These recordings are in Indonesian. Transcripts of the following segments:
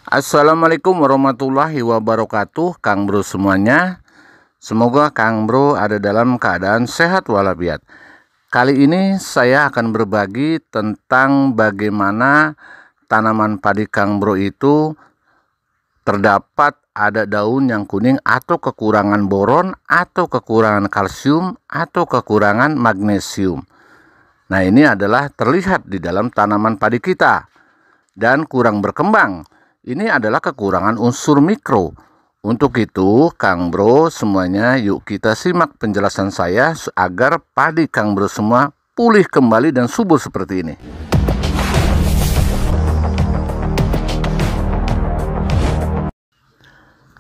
Assalamualaikum warahmatullahi wabarakatuh, Kang Bro semuanya. Semoga Kang Bro ada dalam keadaan sehat walafiat. Kali ini saya akan berbagi tentang bagaimana tanaman padi Kang Bro itu terdapat ada daun yang kuning atau kekurangan boron atau kekurangan kalsium atau kekurangan magnesium. Nah, ini adalah terlihat di dalam tanaman padi kita dan kurang berkembang. Ini adalah kekurangan unsur mikro. Untuk itu, Kang Bro semuanya, yuk kita simak penjelasan saya agar padi Kang Bro semua pulih kembali dan subur seperti ini.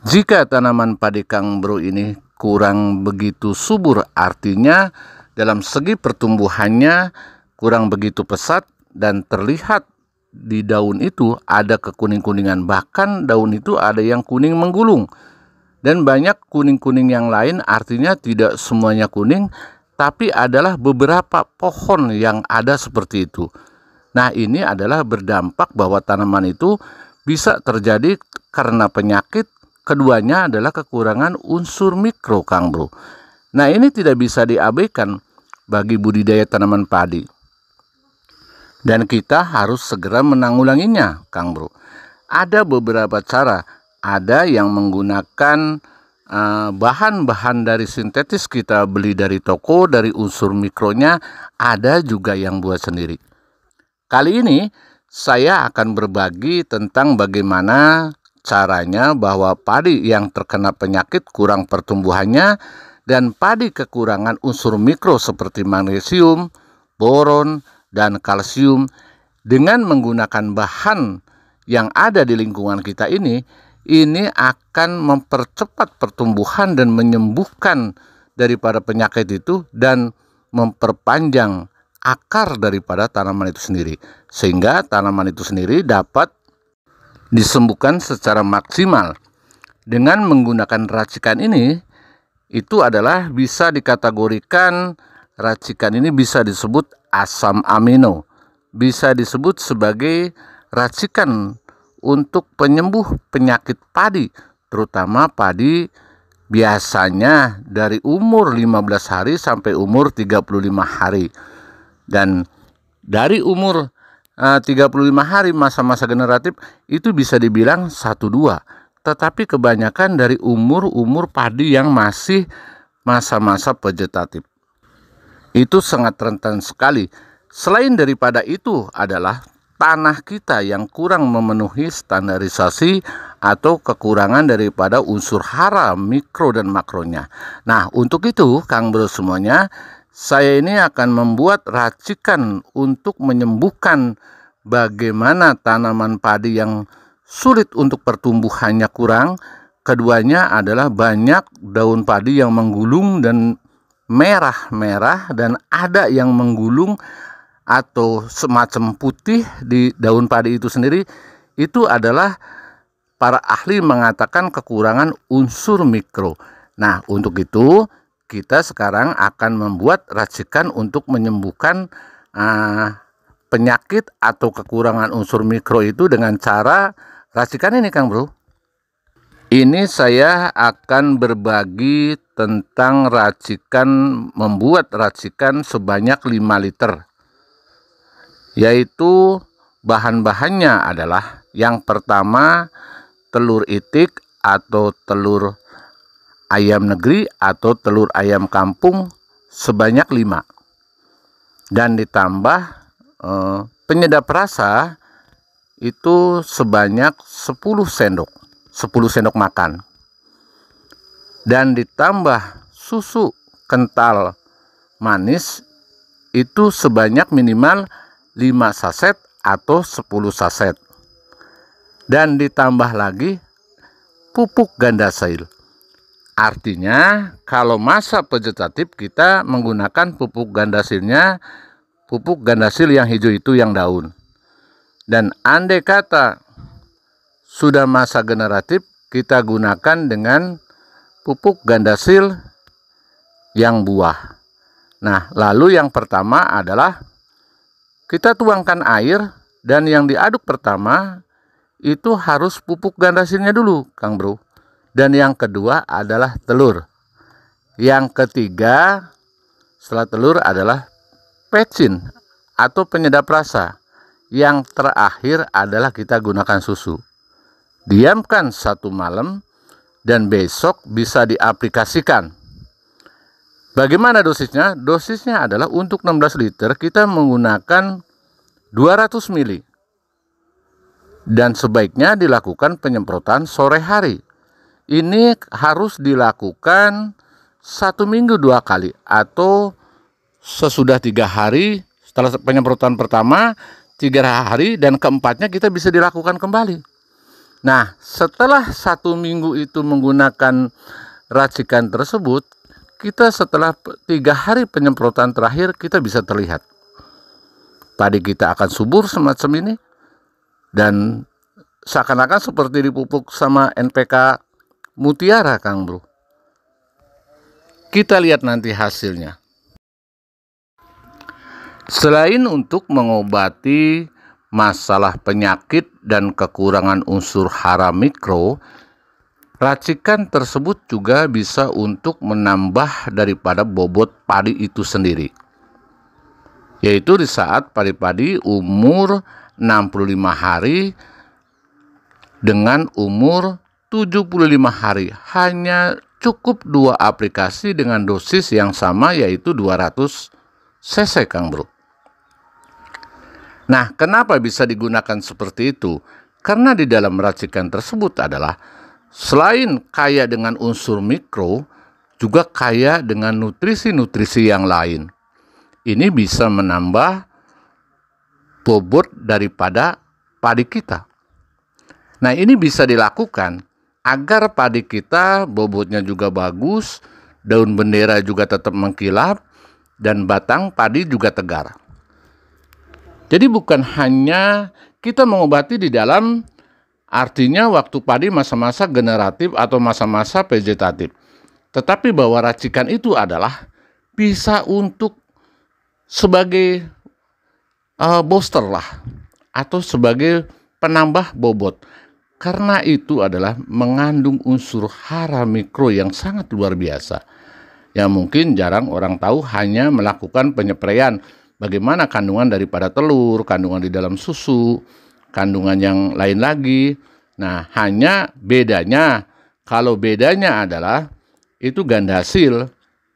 Jika tanaman padi Kang Bro ini kurang begitu subur, artinya dalam segi pertumbuhannya kurang begitu pesat dan terlihat di daun itu ada kekuning-kuningan, bahkan daun itu ada yang kuning menggulung dan banyak kuning-kuning yang lain, artinya tidak semuanya kuning, tapi adalah beberapa pohon yang ada seperti itu. Nah, ini adalah berdampak bahwa tanaman itu bisa terjadi karena penyakit. Keduanya adalah kekurangan unsur mikro, Kang Bro. Nah, ini tidak bisa diabaikan bagi budidaya tanaman padi. Dan kita harus segera menanggulanginya, Kang Bro. Ada beberapa cara. Ada yang menggunakan bahan-bahan dari sintetis kita beli dari toko, dari unsur mikronya. Ada juga yang buat sendiri. Kali ini saya akan berbagi tentang bagaimana caranya bahwa padi yang terkena penyakit kurang pertumbuhannya dan padi kekurangan unsur mikro seperti magnesium, boron, dan kalsium dengan menggunakan bahan yang ada di lingkungan kita ini akan mempercepat pertumbuhan dan menyembuhkan daripada penyakit itu dan memperpanjang akar daripada tanaman itu sendiri, sehingga tanaman itu sendiri dapat disembuhkan secara maksimal. Dengan menggunakan racikan ini, itu adalah bisa dikategorikan, racikan ini bisa disebut asam amino, bisa disebut sebagai racikan untuk penyembuh penyakit padi, terutama padi biasanya dari umur 15 hari sampai umur 35 hari. Dan dari umur 35 hari masa-masa generatif itu bisa dibilang 1-2. Tetapi kebanyakan dari umur padi yang masih masa-masa vegetatif. Itu sangat rentan sekali. Selain daripada itu adalah tanah kita yang kurang memenuhi standarisasi atau kekurangan daripada unsur hara, mikro dan makronya. Nah, untuk itu Kang Bro semuanya, saya ini akan membuat racikan untuk menyembuhkan bagaimana tanaman padi yang sulit untuk pertumbuhannya kurang. Keduanya adalah banyak daun padi yang menggulung dan merah-merah, dan ada yang menggulung atau semacam putih di daun padi itu sendiri. Itu adalah para ahli mengatakan kekurangan unsur mikro. Nah, untuk itu kita sekarang akan membuat racikan untuk menyembuhkan penyakit atau kekurangan unsur mikro itu dengan cara racikan ini, Kang Bro. Ini saya akan berbagi tentang racikan, membuat racikan sebanyak 5 liter. Yaitu bahan-bahannya adalah yang pertama telur itik atau telur ayam negeri atau telur ayam kampung sebanyak 5. Dan ditambah penyedap rasa itu sebanyak 10 sendok makan, dan ditambah susu kental manis itu sebanyak minimal 5 saset atau 10 saset, dan ditambah lagi pupuk gandasil. Artinya kalau masa vegetatif kita menggunakan pupuk gandasilnya, pupuk gandasil yang hijau itu yang daun. Dan andai kata sudah masa generatif, kita gunakan dengan pupuk gandasil yang buah. Nah, lalu yang pertama adalah kita tuangkan air, dan yang diaduk pertama itu harus pupuk gandasilnya dulu, Kang Bro. Dan yang kedua adalah telur. Yang ketiga setelah telur adalah pecin atau penyedap rasa. Yang terakhir adalah kita gunakan susu. Diamkan 1 malam dan besok bisa diaplikasikan. Bagaimana dosisnya? Dosisnya adalah untuk 16 liter kita menggunakan 200 ml. Dan sebaiknya dilakukan penyemprotan sore hari. Ini harus dilakukan 1 minggu 2 kali atau sesudah 3 hari setelah penyemprotan pertama, 3 hari dan keempatnya kita bisa dilakukan kembali. Nah, setelah 1 minggu itu menggunakan racikan tersebut, kita setelah 3 hari penyemprotan terakhir kita bisa terlihat padi kita akan subur semacam ini dan seakan-akan seperti dipupuk sama NPK Mutiara, Kang Bro. Kita lihat nanti hasilnya. Selain untuk mengobati masalah penyakit dan kekurangan unsur hara mikro, racikan tersebut juga bisa untuk menambah daripada bobot padi itu sendiri. Yaitu di saat padi-padi umur 65 hari dengan umur 75 hari. Hanya cukup 2 aplikasi dengan dosis yang sama yaitu 200 cc, Kang Bro. Nah, kenapa bisa digunakan seperti itu? Karena di dalam racikan tersebut adalah selain kaya dengan unsur mikro, juga kaya dengan nutrisi-nutrisi yang lain. Ini bisa menambah bobot daripada padi kita. Nah, ini bisa dilakukan agar padi kita bobotnya juga bagus, daun bendera juga tetap mengkilap, dan batang padi juga tegar. Jadi bukan hanya kita mengobati di dalam artinya waktu padi masa-masa generatif atau masa-masa vegetatif. Tetapi bahwa racikan itu adalah bisa untuk sebagai booster lah atau sebagai penambah bobot. Karena itu adalah mengandung unsur hara mikro yang sangat luar biasa. Yang mungkin jarang orang tahu, hanya melakukan penyepraian. Bagaimana kandungan daripada telur, kandungan di dalam susu, kandungan yang lain lagi. Nah, hanya bedanya, kalau bedanya adalah itu gandasil.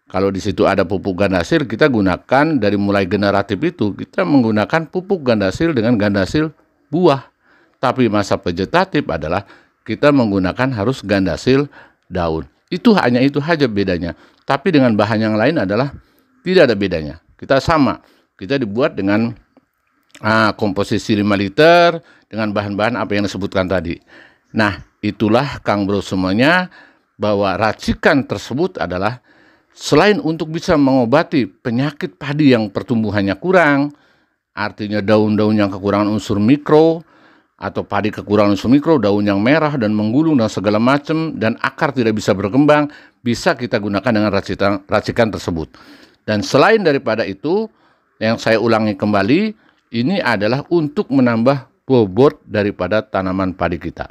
Kalau di situ ada pupuk gandasil, kita gunakan dari mulai generatif itu, kita menggunakan pupuk gandasil dengan gandasil buah. Tapi masa vegetatif adalah kita menggunakan harus gandasil daun. Itu hanya itu saja bedanya. Tapi dengan bahan yang lain adalah tidak ada bedanya. Kita sama. Kita dibuat dengan komposisi 5 liter dengan bahan-bahan apa yang disebutkan tadi. Nah, itulah Kang Bro semuanya, bahwa racikan tersebut adalah selain untuk bisa mengobati penyakit padi yang pertumbuhannya kurang, artinya daun-daun yang kekurangan unsur mikro, atau padi kekurangan unsur mikro, daun yang merah dan menggulung dan segala macam, dan akar tidak bisa berkembang, bisa kita gunakan dengan racikan tersebut. Dan selain daripada itu, yang saya ulangi kembali, ini adalah untuk menambah bobot daripada tanaman padi kita.